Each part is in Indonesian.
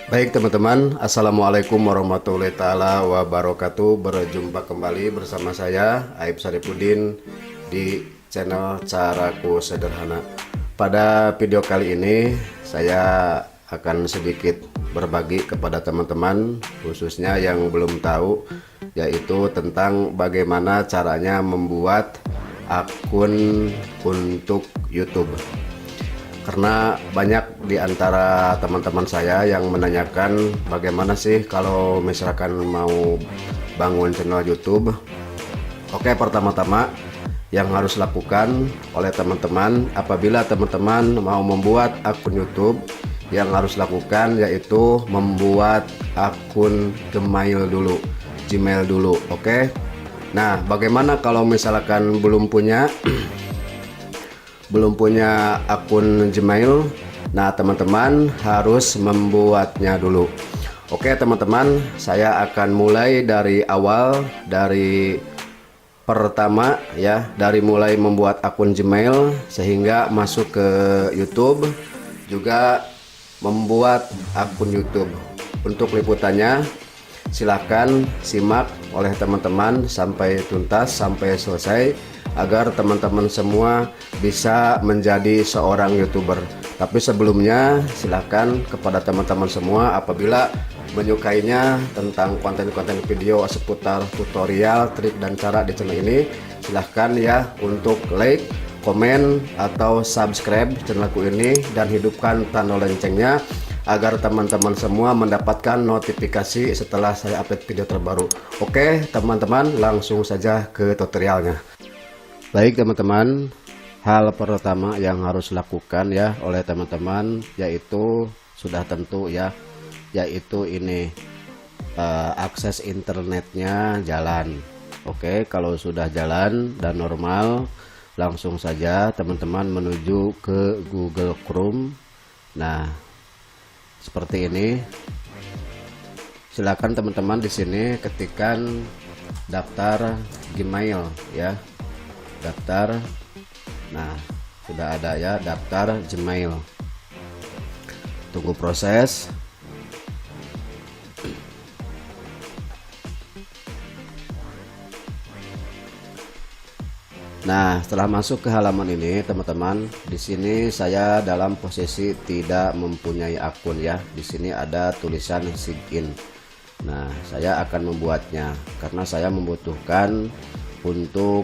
Baik teman-teman, Assalamualaikum warahmatullahi taala wabarakatuh. Berjumpa kembali bersama saya Aib Saripudin di channel Caraku Sederhana. Pada video kali ini saya akan sedikit berbagi kepada teman-teman, khususnya yang belum tahu, yaitu tentang bagaimana caranya membuat akun untuk YouTube. Karena banyak di antara teman-teman saya yang menanyakan bagaimana sih kalau misalkan mau bangun channel YouTube. Oke, pertama-tama yang harus lakukan oleh teman-teman apabila teman-teman mau membuat akun YouTube, yang harus lakukan yaitu membuat akun Gmail dulu. Oke. Nah, bagaimana kalau misalkan belum punya akun Gmail? Nah, teman-teman harus membuatnya dulu. Oke teman-teman, saya akan mulai dari awal, dari pertama ya, dari mulai membuat akun Gmail sehingga masuk ke YouTube, juga membuat akun YouTube. Untuk liputannya silahkan simak oleh teman-teman sampai tuntas, sampai selesai, agar teman-teman semua bisa menjadi seorang YouTuber. Tapi sebelumnya silahkan kepada teman-teman semua, apabila menyukainya tentang konten-konten video seputar tutorial, trik dan cara di channel ini, silahkan ya untuk like, komen atau subscribe channelku ini dan hidupkan tanda loncengnya agar teman-teman semua mendapatkan notifikasi setelah saya update video terbaru. Oke teman-teman, langsung saja ke tutorialnya. Baik teman-teman, hal pertama yang harus lakukan ya oleh teman-teman yaitu sudah tentu ya, yaitu ini akses internetnya jalan. Oke, kalau sudah jalan dan normal, langsung saja teman-teman menuju ke Google Chrome. Nah, seperti ini. Silakan teman-teman di sini ketikkan daftar Gmail ya. Daftar. Nah, sudah ada ya daftar Gmail. Tunggu proses. Nah, setelah masuk ke halaman ini, teman-teman, di sini saya dalam posisi tidak mempunyai akun ya. Di sini ada tulisan sign in. Nah, saya akan membuatnya karena saya membutuhkan untuk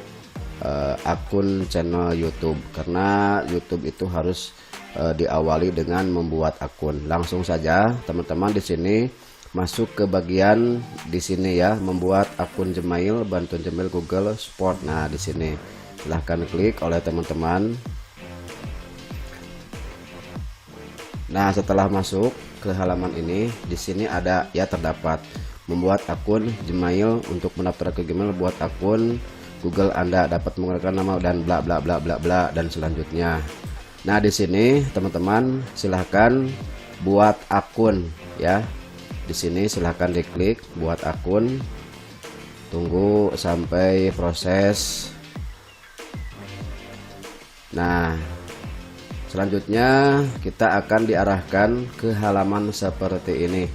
akun channel YouTube, karena YouTube itu harus diawali dengan membuat akun. Langsung saja teman-teman di sini masuk ke bagian di sini ya, membuat akun Gmail, bantuan Gmail Google Support. Nah, di sini silahkan klik oleh teman-teman. Nah, setelah masuk ke halaman ini, di sini ada ya, terdapat membuat akun Gmail. Untuk mendaftar ke Gmail, buat akun Google, Anda dapat menggunakan nama dan bla bla bla bla bla dan selanjutnya. Nah, di sini teman-teman silahkan buat akun ya. Di sini silahkan diklik buat akun. Tunggu sampai proses. Nah, selanjutnya kita akan diarahkan ke halaman seperti ini.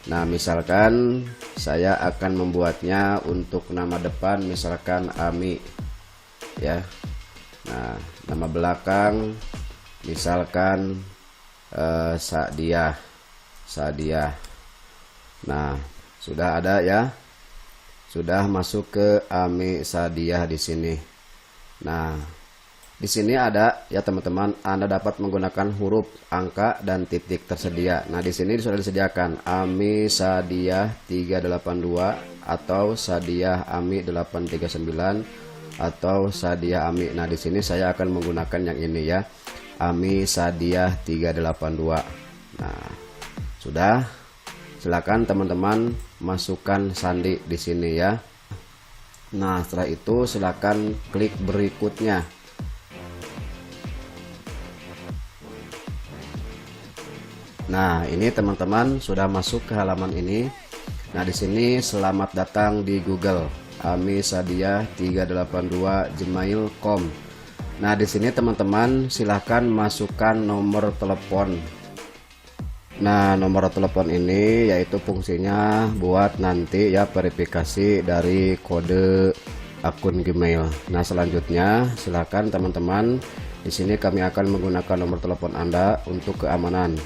Nah, misalkan saya akan membuatnya untuk nama depan misalkan Ami ya. Nah, nama belakang misalkan Sadiah. Nah, sudah ada ya. Sudah masuk ke Ami Sadiah di sini. Nah, di sini ada ya teman-teman, Anda dapat menggunakan huruf, angka dan titik tersedia. Nah, di sini sudah disediakan Ami Sadiah 382 atau Sadiah Ami 839 atau Sadiah Ami. Nah, di sini saya akan menggunakan yang ini ya, Ami Sadiah 382. Nah, sudah. Silakan teman-teman masukkan sandi di sini ya. Nah, setelah itu silakan klik berikutnya. Nah, ini teman-teman sudah masuk ke halaman ini. Nah, di sini selamat datang di Google. Ami Sadiah 382 gmail.com. Nah, di sini teman-teman silahkan masukkan nomor telepon Nah, nomor telepon ini yaitu fungsinya buat nanti ya verifikasi dari kode akun Gmail. Nah, selanjutnya silakan teman-teman, di sini kami akan menggunakan nomor telepon Anda untuk keamanan.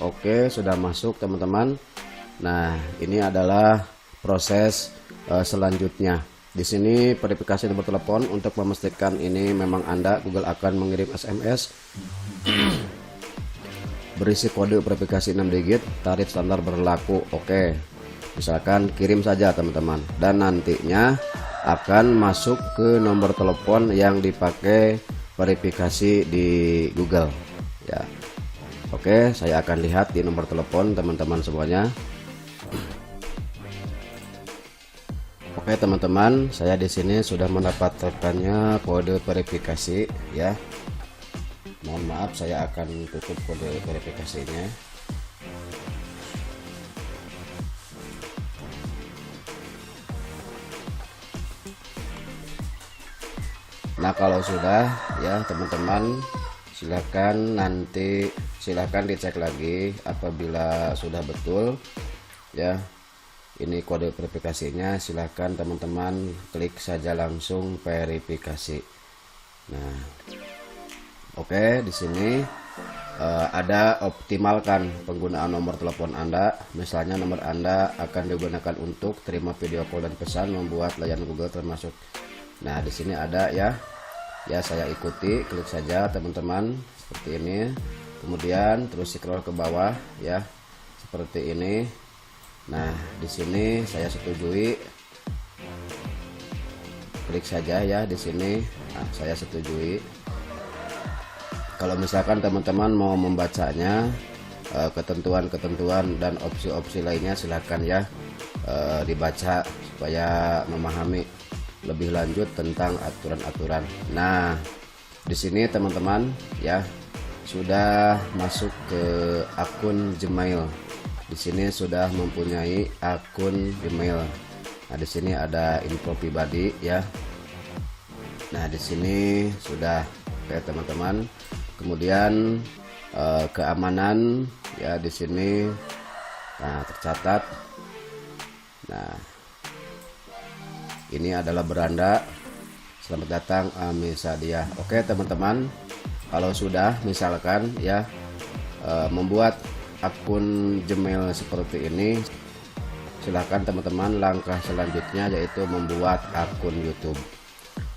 Oke, sudah masuk teman-teman. Nah, ini adalah proses selanjutnya. Di sini verifikasi nomor telepon untuk memastikan ini memang Anda. Google akan mengirim SMS berisi kode verifikasi 6 digit, tarif standar berlaku. Oke, misalkan kirim saja teman-teman, dan nantinya akan masuk ke nomor telepon yang dipakai verifikasi di Google ya. Oke, saya akan lihat di nomor telepon teman-teman semuanya. Oke teman-teman, saya di sini sudah mendapatkannya kode verifikasi ya. Mohon maaf, saya akan tutup kode verifikasinya. Nah, kalau sudah ya teman-teman, silakan dicek lagi apabila sudah betul ya. Ini kode verifikasinya, silahkan teman-teman klik saja langsung verifikasi. Nah, oke, di sini ada optimalkan penggunaan nomor telepon Anda. Misalnya nomor Anda akan digunakan untuk terima video call dan pesan, membuat layanan Google termasuk. Nah, di sini ada ya. Ya, saya ikuti, klik saja teman-teman seperti ini. Kemudian terus scroll ke bawah ya, seperti ini. Nah, di sini saya setujui, klik saja ya di sini. Nah, saya setujui. Kalau misalkan teman-teman mau membacanya, ketentuan-ketentuan dan opsi-opsi lainnya, silahkan ya dibaca supaya memahami lebih lanjut tentang aturan-aturan. Nah, di sini teman-teman ya sudah masuk ke akun Gmail. Di sini sudah mempunyai akun Gmail. Nah, di sini ada info pribadi ya. Nah, di sini sudah, oke teman-teman. Kemudian keamanan ya, di sini nah tercatat. Nah, ini adalah beranda. Selamat datang Amisadia. Oke teman-teman, kalau sudah misalkan ya membuat akun Gmail seperti ini, silahkan teman-teman langkah selanjutnya yaitu membuat akun YouTube.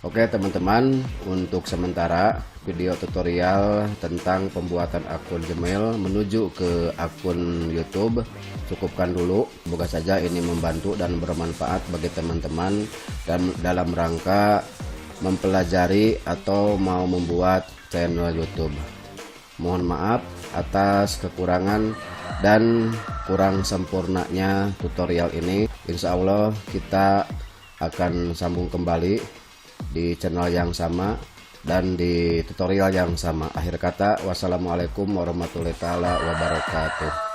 Oke teman-teman, untuk sementara video tutorial tentang pembuatan akun Gmail menuju ke akun YouTube cukupkan dulu. Semoga saja ini membantu dan bermanfaat bagi teman-teman dan dalam rangka mempelajari atau mau membuat channel YouTube. Mohon maaf atas kekurangan dan kurang sempurnanya tutorial ini. Insya Allah kita akan sambung kembali di channel yang sama dan di tutorial yang sama. Akhir kata, wassalamualaikum warahmatullahi wabarakatuh.